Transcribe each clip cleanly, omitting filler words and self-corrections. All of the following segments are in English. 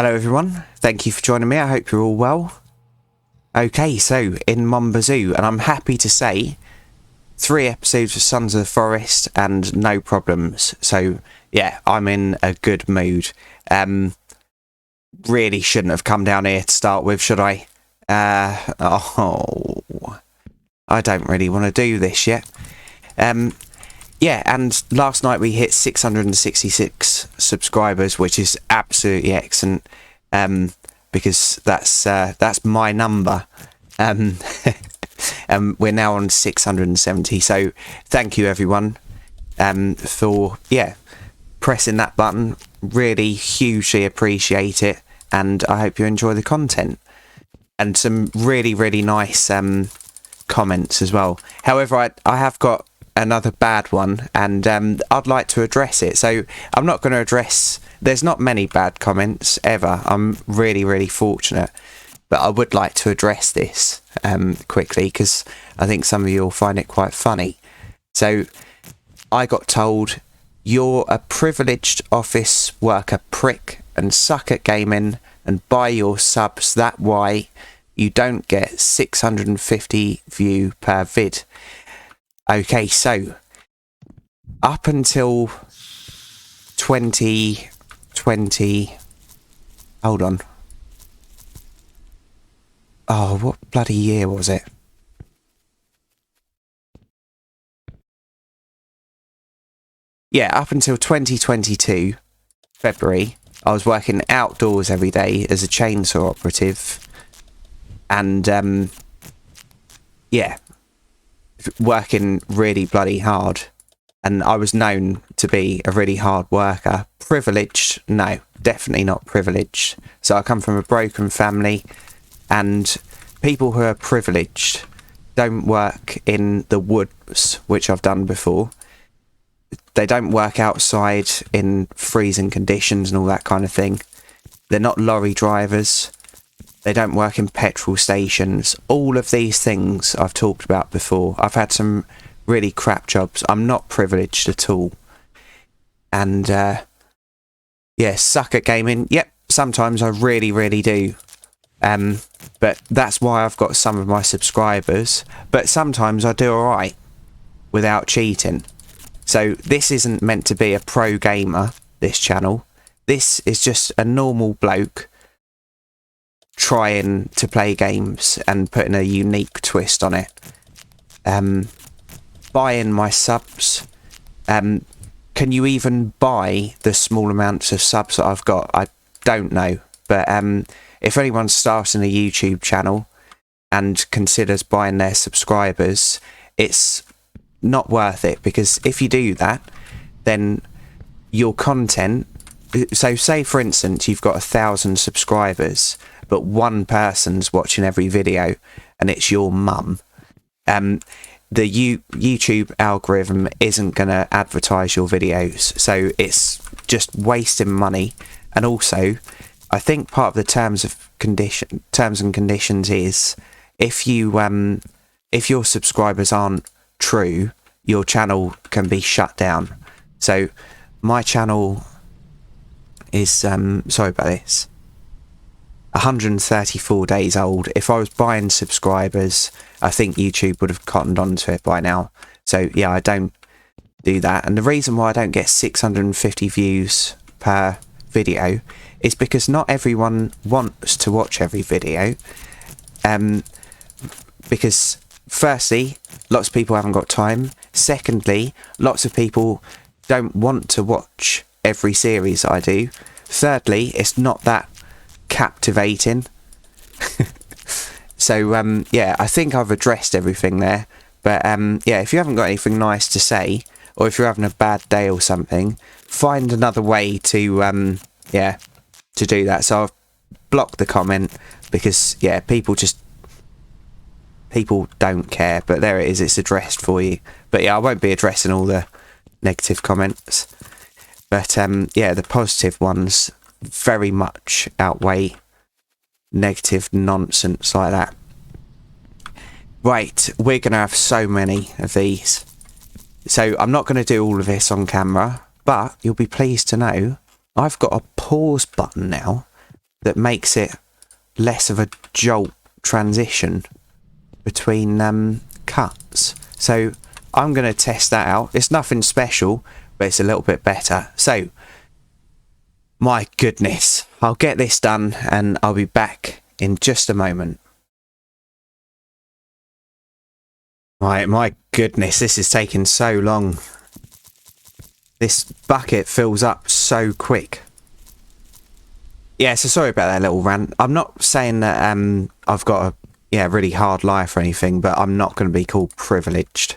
Hello everyone, thank you for joining me. I hope you're all well. Okay, so in Mon Bazou, and I'm happy to say 3 episodes of Sons of the Forest and no problems. So yeah, I'm in a good mood. Really shouldn't have come down here to start with, should I? I don't really want to do this yet. Yeah, and last night we hit 666 subscribers, which is absolutely excellent, because that's my number. And we're now on 670, so thank you everyone for pressing that button. Really hugely appreciate it, and I hope you enjoy the content. And some really nice comments as well. However, I have got another bad one, and I'd like to address it. So I'm not going to address, there's not many bad comments ever. I'm really fortunate, but I would like to address this quickly, because I think some of you will find it quite funny. So I got told, you're a privileged office worker prick and suck at gaming and buy your subs, that why you don't get 650 view per vid. Okay, so up until 2020, hold on. Oh, what bloody year was it? Yeah, up until 2022, February, I was working outdoors every day as a chainsaw operative. And, yeah, working really bloody hard. And I was known to be a really hard worker. Privileged? No, definitely not privileged. So I come from a broken family, and people who are privileged don't work in the woods, which I've done before. They don't work outside in freezing conditions and all that kind of thing. They're not lorry drivers. They don't work in petrol stations. All of these things I've talked about before. I've had some really crap jobs. I'm not privileged at all. And, yeah, suck at gaming. Yep, sometimes I really do. But that's why I've got some of my subscribers. But sometimes I do alright without cheating. So this isn't meant to be a pro gamer, this channel. This is just a normal bloke trying to play games and putting a unique twist on it. Buying my subs. Can you even buy the small amounts of subs that I've got? I don't know. But if anyone's starting a YouTube channel and considers buying their subscribers, it's not worth it, because if you do that, then your content, so say for instance you've got 1,000 subscribers, but one person's watching every video and it's your mum, the YouTube algorithm isn't going to advertise your videos, so it's just wasting money. And also I think part of the terms and conditions is if your subscribers aren't true, your channel can be shut down. So my channel is sorry about this, 134 days old. If I was buying subscribers, I think YouTube would have cottoned onto it by now. So yeah, I don't do that. And the reason why I don't get 650 views per video is because not everyone wants to watch every video. Because firstly, lots of people haven't got time. Secondly, lots of people don't want to watch every series I do. Thirdly, it's not that captivating. So, yeah, I think I've addressed everything there. But, yeah, if you haven't got anything nice to say, or if you're having a bad day or something, find another way to, yeah, to do that. So I've blocked the comment because, yeah, people don't care, but there it is, it's addressed for you. But yeah, I won't be addressing all the negative comments, but yeah, the positive ones very much outweigh negative nonsense like that. Right, we're gonna have so many of these, so I'm not going to do all of this on camera, but you'll be pleased to know I've got a pause button now that makes it less of a jolt transition between cuts. So I'm going to test that out. It's nothing special, but it's a little bit better. So, my goodness, I'll get this done and I'll be back in just a moment. Right, my goodness, this is taking so long. This bucket fills up so quick. Yeah, so sorry about that little rant. I'm not saying that I've got a really hard life or anything, but I'm not going to be called privileged.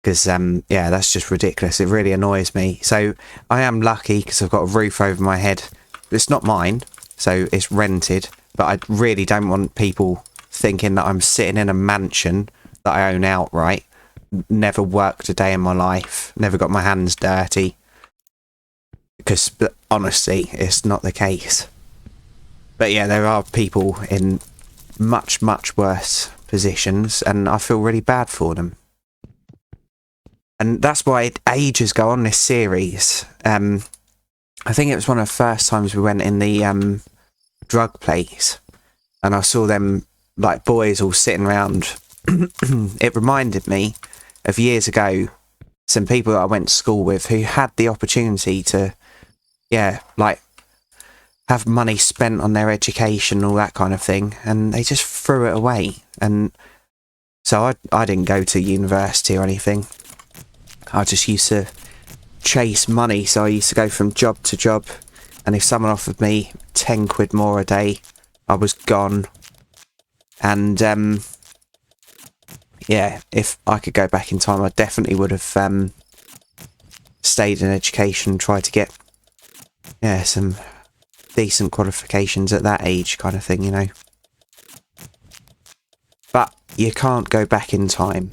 Because, yeah, that's just ridiculous. It really annoys me. So, I am lucky because I've got a roof over my head. It's not mine, so it's rented. But I really don't want people thinking that I'm sitting in a mansion that I own outright. Never worked a day in my life. Never got my hands dirty. Because, honestly, it's not the case. But, yeah, there are people in much, much worse positions. And I feel really bad for them. And that's why ages go on this series. I think it was one of the first times we went in the drug place. And I saw them, like, boys all sitting around. It reminded me of years ago, some people that I went to school with who had the opportunity to, like, have money spent on their education, all that kind of thing. And they just threw it away. And so I didn't go to university or anything. I just used to chase money, so I used to go from job to job, and if someone offered me 10 quid more a day, I was gone. And yeah, if I could go back in time, I definitely would have stayed in education, tried to get some decent qualifications at that age, kind of thing, you know. But you can't go back in time.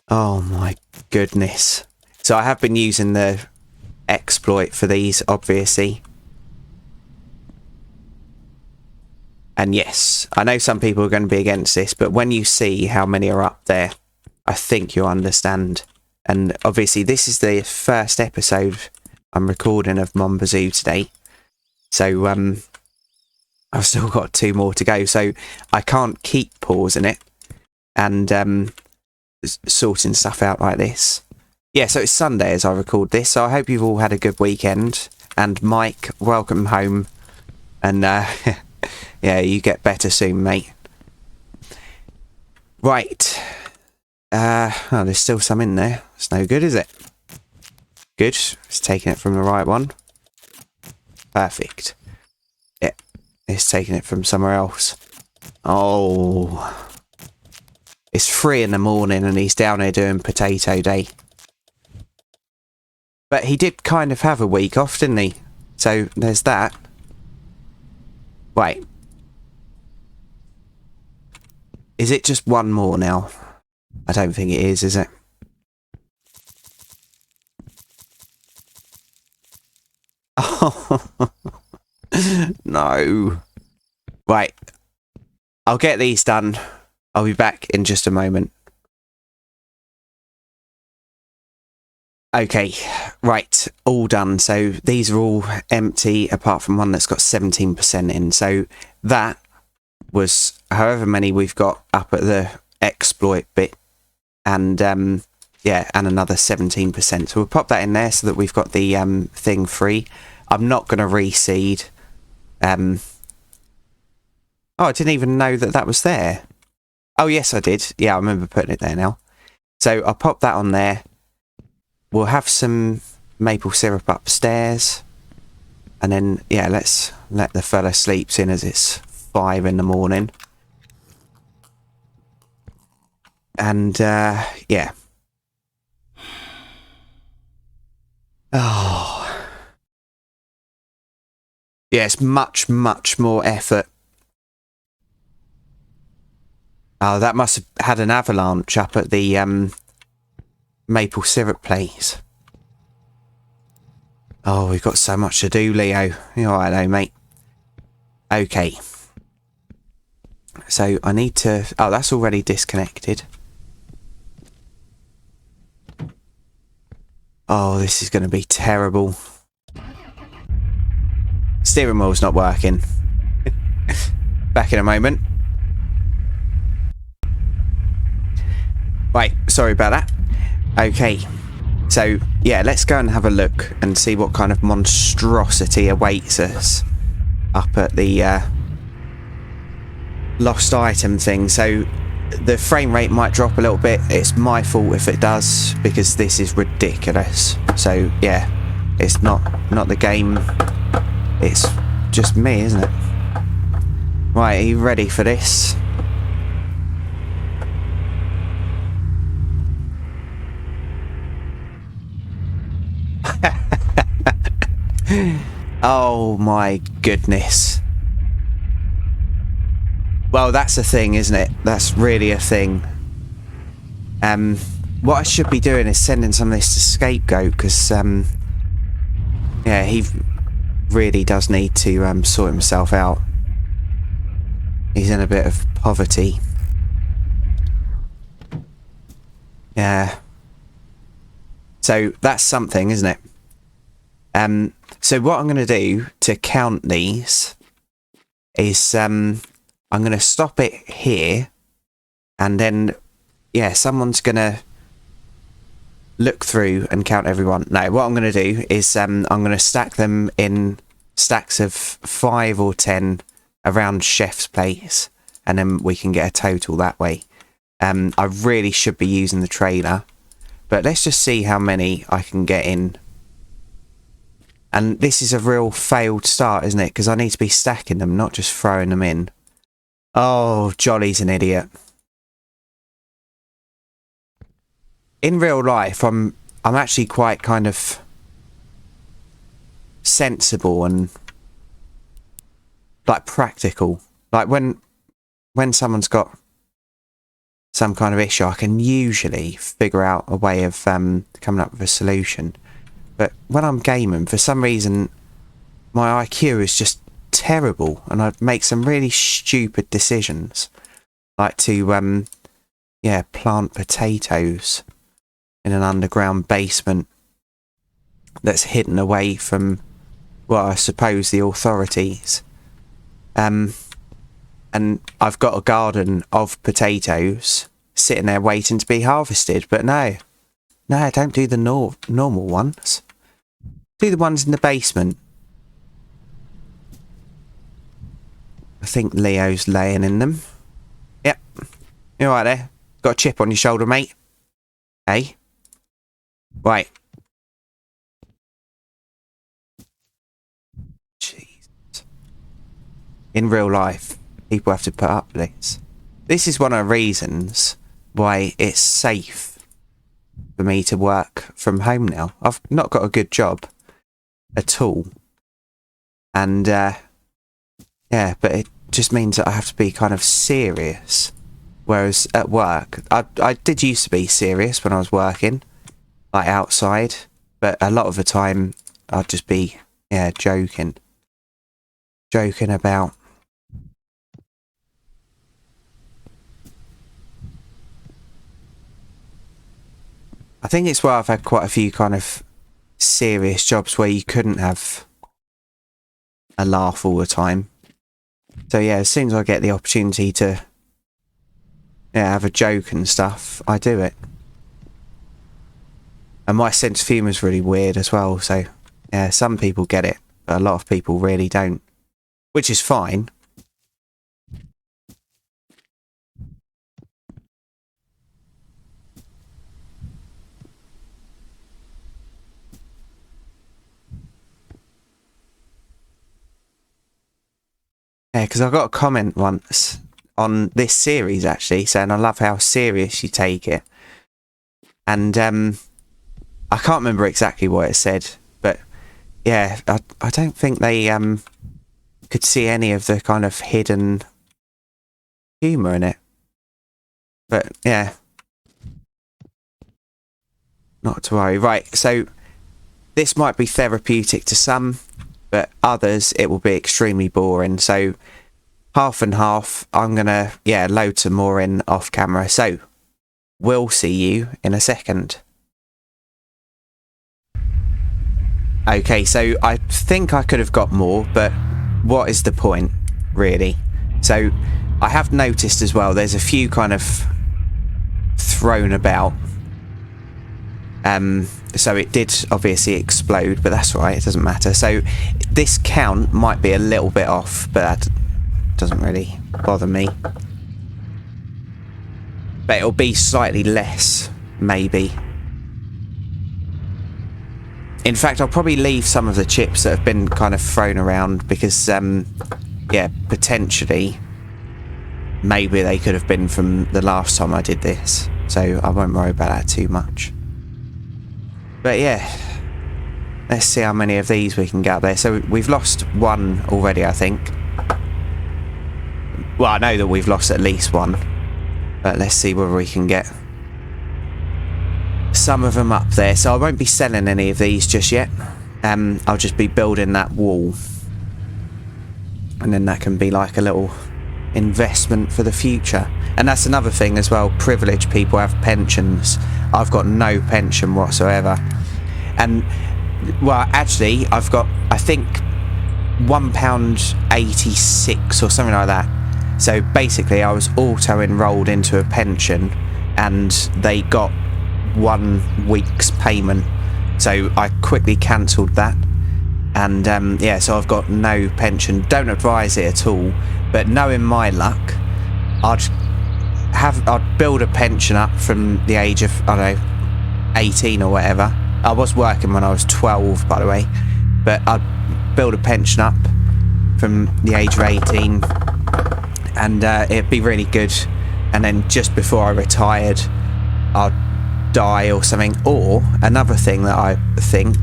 Oh my goodness. So I have been using the exploit for these, obviously. And yes, I know some people are going to be against this, but when you see how many are up there, I think you'll understand. And obviously this is the first episode I'm recording of Mon Bazou today. So I've still got 2 more to go, so I can't keep pausing it and sorting stuff out like this. Yeah, so it's Sunday as I record this, so I hope you've all had a good weekend. And Mike, welcome home. And yeah, you get better soon, mate. Right. Oh, there's still some in there. It's no good, is it? Good. It's taking it from the right one. Perfect. Yeah, it's taking it from somewhere else. Oh. It's 3 in the morning and he's down here doing potato day. But he did kind of have a week off, didn't he? So there's that. Wait. Is it just one more now? I don't think it is it? Oh. No. Right. I'll get these done. I'll be back in just a moment. Okay, right, all done. So these are all empty apart from one that's got 17% in. So that was however many we've got up at the exploit bit. And yeah, and another 17%. So we'll pop that in there so that we've got the thing free. I'm not going to reseed. Oh, I didn't even know that that was there. Oh, yes, I did. Yeah, I remember putting it there now. So I'll pop that on there. We'll have some maple syrup upstairs. And then, yeah, let's let the fella sleeps in as it's 5 in the morning. And, yeah. Oh. Yeah, it's much, much more effort. Oh, that must have had an avalanche up at the maple syrup place. Oh, we've got so much to do, Leo. You're all right, though, mate. Okay. So I need to... Oh, that's already disconnected. Oh, this is going to be terrible. Steering wheel's not working. Back in a moment. Right, sorry about that. Okay, so yeah, let's go and have a look and see what kind of monstrosity awaits us up at the lost item thing. So the frame rate might drop a little bit. It's my fault if it does, because this is ridiculous. So yeah, it's not the game, it's just me, isn't it? Right, are you ready for this? Oh my goodness. Well, that's a thing, isn't it? That's really a thing. What I should be doing is sending some of this to Scapegoat, because yeah, he really does need to sort himself out. He's in a bit of poverty. Yeah. So that's something, isn't it? So what I'm going to do to count these is I'm going to stop it here, and then yeah, someone's going to look through and count everyone. No, what I'm going to do is I'm going to stack them in stacks of 5 or 10 around Chef's place, and then we can get a total that way. I really should be using the trailer, but let's just see how many I can get in. And this is a real failed start, isn't it? Because I need to be stacking them, not just throwing them in. Oh, Jolly's an idiot. In real life, I'm actually quite kind of sensible and like practical. Like when someone's got some kind of issue, I can usually figure out a way of coming up with a solution. But when I'm gaming, for some reason, my IQ is just terrible, and I make some really stupid decisions, like to yeah, plant potatoes in an underground basement that's hidden away from, well, I suppose the authorities. And I've got a garden of potatoes sitting there waiting to be harvested, but no, don't do the normal ones. Do the ones in the basement. I think Leo's laying in them. Yep. You alright there? Got a chip on your shoulder, mate? Hey? Right. Jeez. In real life, people have to put up with this. This is one of the reasons why it's safe for me to work from home now. I've not got a good job at all, and yeah, but it just means that I have to be kind of serious, whereas at work I did used to be serious when I was working like outside, but a lot of the time I'd just be, yeah, joking about. I think it's where I've had quite a few kind of serious jobs where you couldn't have a laugh all the time. So yeah, as soon as I get the opportunity to, yeah, have a joke and stuff, I do it. And my sense of humour is really weird as well, so yeah, some people get it, but a lot of people really don't, which is fine. Yeah, because I got a comment once on this series, actually, saying I love how serious you take it. And I can't remember exactly what it said, but yeah, I don't think they could see any of the kind of hidden humour in it. But yeah, not to worry. Right, so this might be therapeutic to some, but others it will be extremely boring. So half and half. I'm gonna, yeah, load some more in off camera. So we'll see you in a second. Okay, so I think I could have got more, but what is the point, really? So I have noticed as well, there's a few kind of thrown about. So it did obviously explode, but that's all right, it doesn't matter. So this count might be a little bit off, but that doesn't really bother me. But it'll be slightly less, maybe. In fact, I'll probably leave some of the chips that have been kind of thrown around because, yeah, potentially, maybe they could have been from the last time I did this. So I won't worry about that too much. But yeah, let's see how many of these we can get up there. So we've lost one already, I think. Well, I know that we've lost at least one. But let's see whether we can get some of them up there. So I won't be selling any of these just yet. I'll just be building that wall. And then that can be like a little investment for the future. And that's another thing as well. Privileged people have pensions. I've got no pension whatsoever. And, well, actually, I've got, I think, £1.86 or something like that. So basically, I was auto-enrolled into a pension and they got 1 week's payment. So I quickly cancelled that. And, yeah, so I've got no pension. Don't advise it at all. But knowing my luck, I'd build a pension up from the age of, I don't know, 18 or whatever. I was working when I was 12, by the way. But I'd build a pension up from the age of 18. And it'd be really good. And then just before I retired, I'd die or something. Or another thing that I think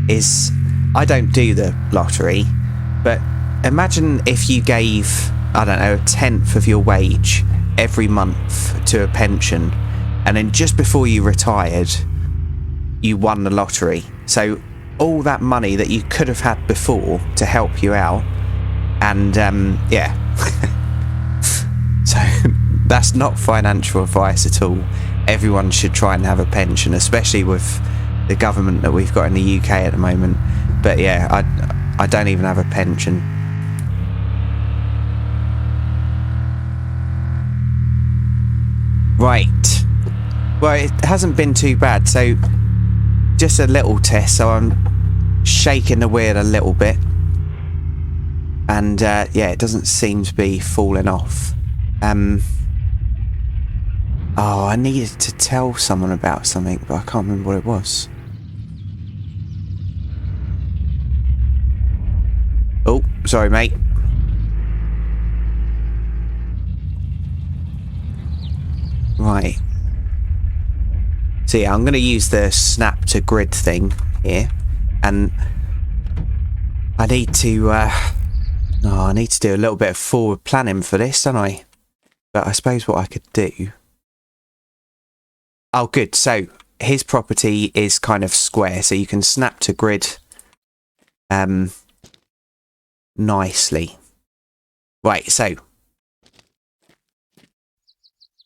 is, I don't do the lottery, but imagine if you gave, I don't know, 1/10 of your wage every month to a pension, and then just before you retired, you won the lottery. So all that money that you could have had before to help you out, and yeah. So that's not financial advice at all. Everyone should try and have a pension, especially with the government that we've got in the UK at the moment. But yeah, I don't even have a pension. Right. Well, it hasn't been too bad. So just a little test. So I'm shaking the wheel a little bit. And yeah, it doesn't seem to be falling off. Oh, I needed to tell someone about something, but I can't remember what it was. Oh, sorry, mate. Right. So yeah, I'm going to use the snap to grid thing here. And I need to... I need to do a little bit of forward planning for this, don't I? But I suppose what I could do... Oh, good. So his property is kind of square, so you can snap to grid nicely. Right, so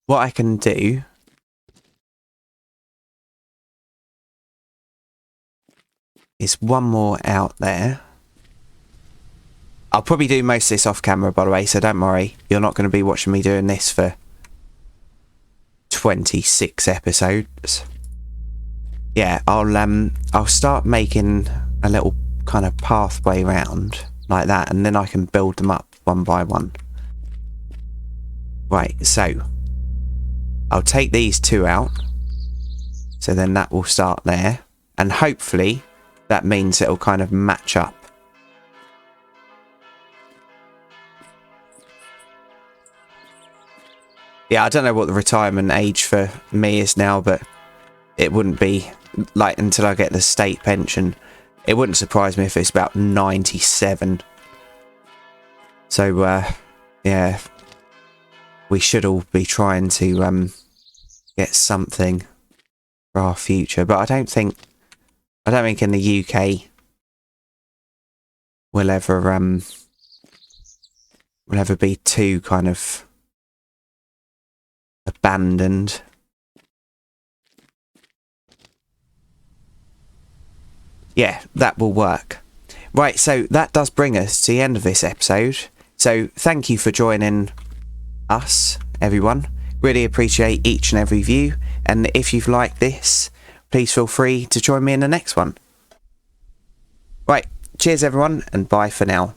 what I can do is one more out there. I'll probably do most of this off camera, by the way, so don't worry. You're not going to be watching me doing this for 26 episodes. Yeah, I'll start making a little kind of pathway round like that, and then I can build them up one by one. Right, so I'll take these two out. So then that will start there, and hopefully that means it'll kind of match up. Yeah, I don't know what the retirement age for me is now, but it wouldn't be like until I get the state pension. It wouldn't surprise me if it's about 97. So, yeah, we should all be trying to get something for our future. But I don't think in the UK we'll ever be too kind of abandoned. . Yeah, that will work. Right, so that does bring us to the end of this episode. So thank you for joining us, everyone. Really appreciate each and every view. And if you've liked this, please feel free to join me in the next one. Right, cheers everyone, and bye for now.